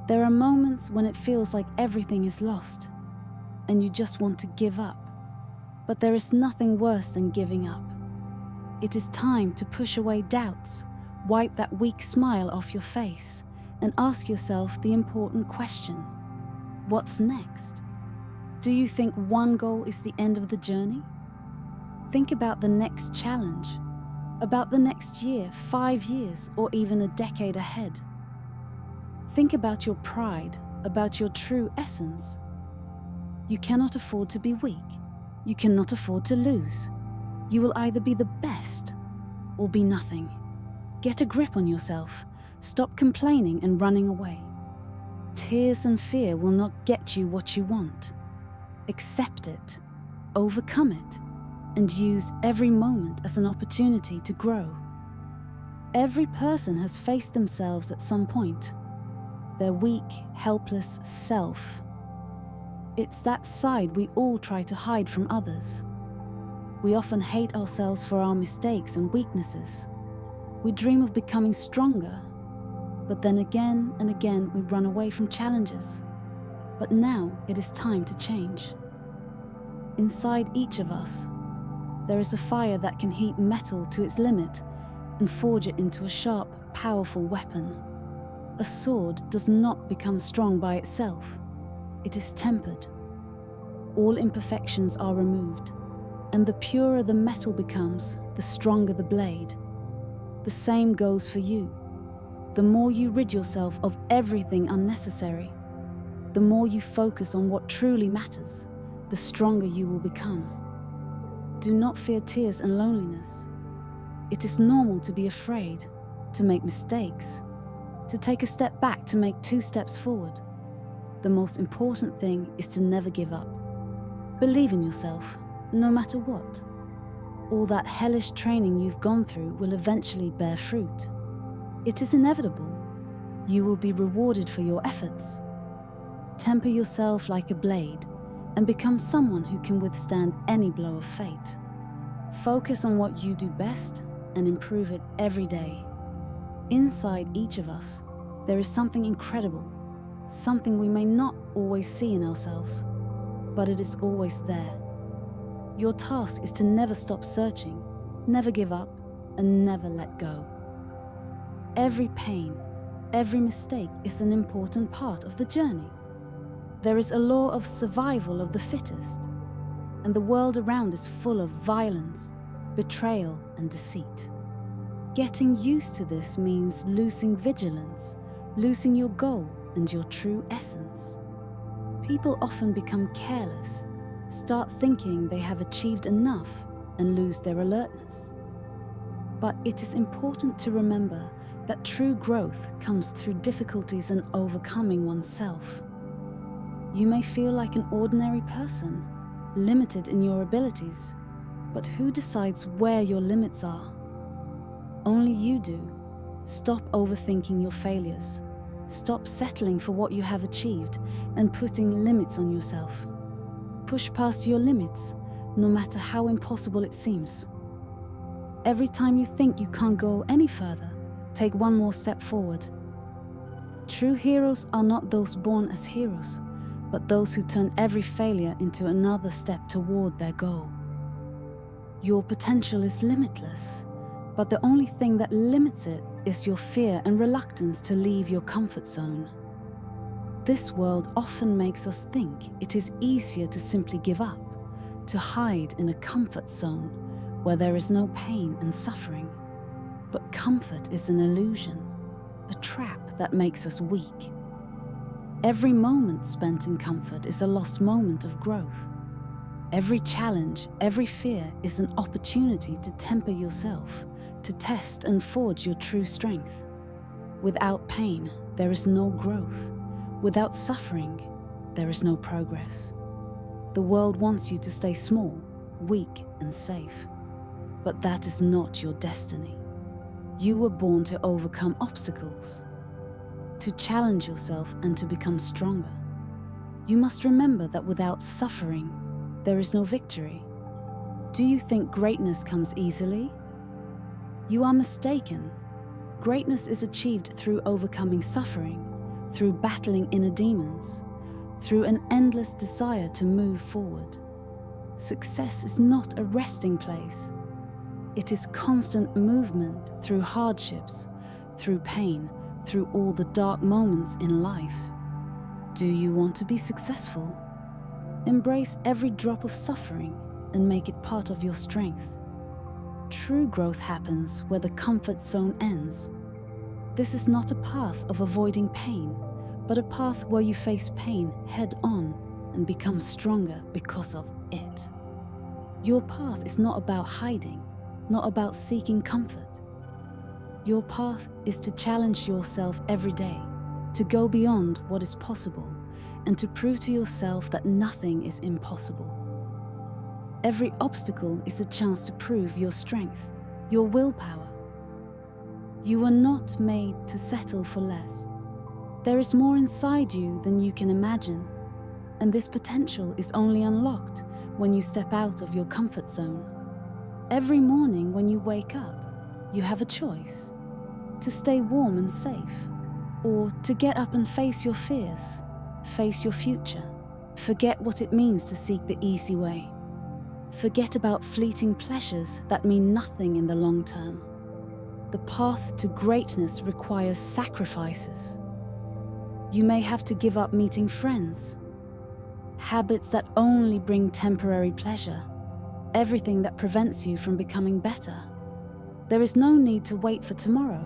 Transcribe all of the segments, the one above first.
There are moments when it feels like everything is lost and you just want to give up. But there is nothing worse than giving up. It is time to push away doubts, wipe that weak smile off your face, and ask yourself the important question: what's next? Do you think one goal is the end of the journey? Think about the next challenge, about the next year, 5 years, or even a decade ahead. Think about your pride, about your true essence. You cannot afford to be weak. You cannot afford to lose. You will either be the best or be nothing. Get a grip on yourself. Stop complaining and running away. Tears and fear will not get you what you want. Accept it, overcome it, and use every moment as an opportunity to grow. Every person has faced themselves at some point. Their weak, helpless self. It's that side we all try to hide from others. We often hate ourselves for our mistakes and weaknesses. We dream of becoming stronger, but then again and again we run away from challenges. But now it is time to change. Inside each of us, there is a fire that can heat metal to its limit and forge it into a sharp, powerful weapon. A sword does not become strong by itself. It is tempered. All imperfections are removed, and the purer the metal becomes, the stronger the blade. The same goes for you. The more you rid yourself of everything unnecessary, the more you focus on what truly matters, the stronger you will become. Do not fear tears and loneliness. It is normal to be afraid, to make mistakes, to take a step back to make 2 steps forward. The most important thing is to never give up. Believe in yourself, no matter what. All that hellish training you've gone through will eventually bear fruit. It is inevitable. You will be rewarded for your efforts. Temper yourself like a blade and become someone who can withstand any blow of fate. Focus on what you do best and improve it every day. Inside each of us, there is something incredible, something we may not always see in ourselves, but it is always there. Your task is to never stop searching, never give up, and never let go. Every pain, every mistake is an important part of the journey. There is a law of survival of the fittest, and the world around is full of violence, betrayal, and deceit. Getting used to this means losing vigilance, losing your goal and your true essence. People often become careless, start thinking they have achieved enough, and lose their alertness. But it is important to remember that true growth comes through difficulties and overcoming oneself. You may feel like an ordinary person, limited in your abilities, but who decides where your limits are? Only you do. Stop overthinking your failures. Stop settling for what you have achieved and putting limits on yourself. Push past your limits, no matter how impossible it seems. Every time you think you can't go any further, take one more step forward. True heroes are not those born as heroes, but those who turn every failure into another step toward their goal. Your potential is limitless, but the only thing that limits it is your fear and reluctance to leave your comfort zone. This world often makes us think it is easier to simply give up, to hide in a comfort zone where there is no pain and suffering. But comfort is an illusion, a trap that makes us weak. Every moment spent in comfort is a lost moment of growth. Every challenge, every fear is an opportunity to temper yourself, to test and forge your true strength. Without pain, there is no growth. Without suffering, there is no progress. The world wants you to stay small, weak, and safe. But that is not your destiny. You were born to overcome obstacles, to challenge yourself and to become stronger. You must remember that without suffering, there is no victory. Do you think greatness comes easily? You are mistaken. Greatness is achieved through overcoming suffering, through battling inner demons, through an endless desire to move forward. Success is not a resting place. It is constant movement through hardships, through pain, through all the dark moments in life. Do you want to be successful? Embrace every drop of suffering and make it part of your strength. True growth happens where the comfort zone ends. This is not a path of avoiding pain, but a path where you face pain head-on and become stronger because of it. Your path is not about hiding, not about seeking comfort. Your path is to challenge yourself every day, to go beyond what is possible, and to prove to yourself that nothing is impossible. Every obstacle is a chance to prove your strength, your willpower. You were not made to settle for less. There is more inside you than you can imagine, and this potential is only unlocked when you step out of your comfort zone. Every morning when you wake up, you have a choice: to stay warm and safe, or to get up and face your fears, face your future. Forget what it means to seek the easy way. Forget about fleeting pleasures that mean nothing in the long term. The path to greatness requires sacrifices. You may have to give up meeting friends, habits that only bring temporary pleasure, everything that prevents you from becoming better. There is no need to wait for tomorrow,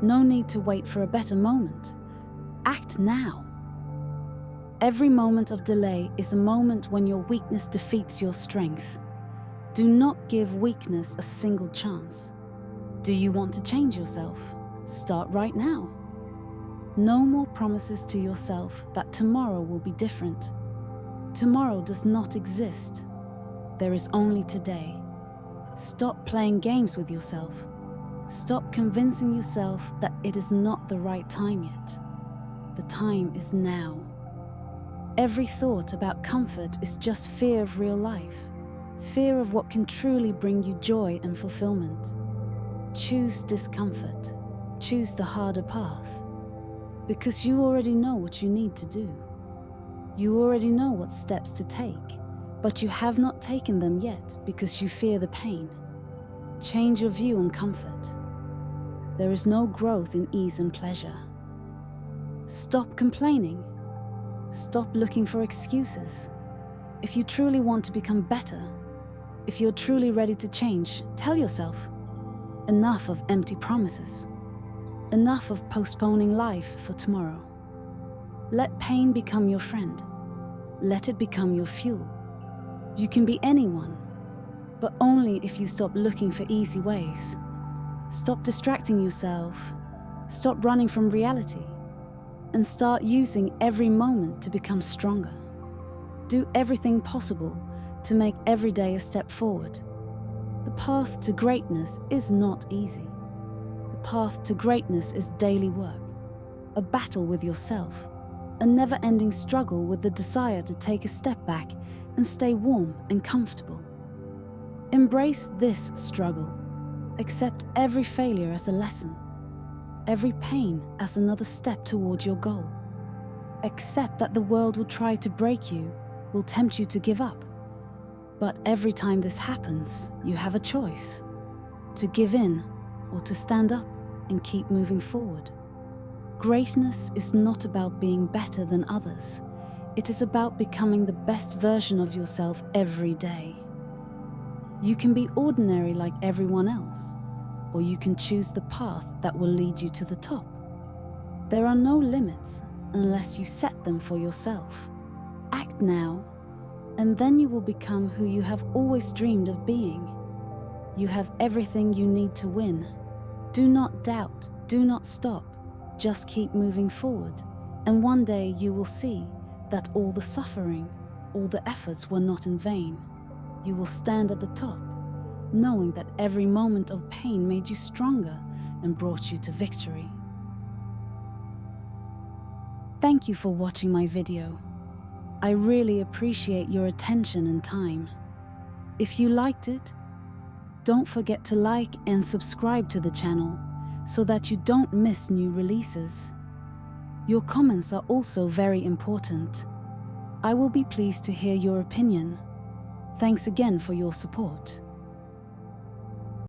no need to wait for a better moment. Act now. Every moment of delay is a moment when your weakness defeats your strength. Do not give weakness a single chance. Do you want to change yourself? Start right now. No more promises to yourself that tomorrow will be different. Tomorrow does not exist. There is only today. Stop playing games with yourself. Stop convincing yourself that it is not the right time yet. The time is now. Every thought about comfort is just fear of real life, fear of what can truly bring you joy and fulfillment. Choose discomfort. Choose the harder path. Because you already know what you need to do. You already know what steps to take, but you have not taken them yet because you fear the pain. Change your view on comfort. There is no growth in ease and pleasure. Stop complaining. Stop looking for excuses. If you truly want to become better, if you're truly ready to change, tell yourself, enough of empty promises. Enough of postponing life for tomorrow. Let pain become your friend. Let it become your fuel. You can be anyone, but only if you stop looking for easy ways. Stop distracting yourself. Stop running from reality. And start using every moment to become stronger. Do everything possible to make every day a step forward. The path to greatness is not easy. The path to greatness is daily work, a battle with yourself, a never-ending struggle with the desire to take a step back and stay warm and comfortable. Embrace this struggle. Accept every failure as a lesson. Every pain as another step toward your goal. Accept that the world will try to break you, will tempt you to give up. But every time this happens, you have a choice: to give in or to stand up and keep moving forward. Greatness is not about being better than others. It is about becoming the best version of yourself every day. You can be ordinary like everyone else, or you can choose the path that will lead you to the top. There are no limits unless you set them for yourself. Act now, and then you will become who you have always dreamed of being. You have everything you need to win. Do not doubt, do not stop, just keep moving forward, and one day you will see that all the suffering, all the efforts were not in vain. You will stand at the top, knowing that every moment of pain made you stronger and brought you to victory. Thank you for watching my video. I really appreciate your attention and time. If you liked it, don't forget to like and subscribe to the channel so that you don't miss new releases. Your comments are also very important. I will be pleased to hear your opinion. Thanks again for your support.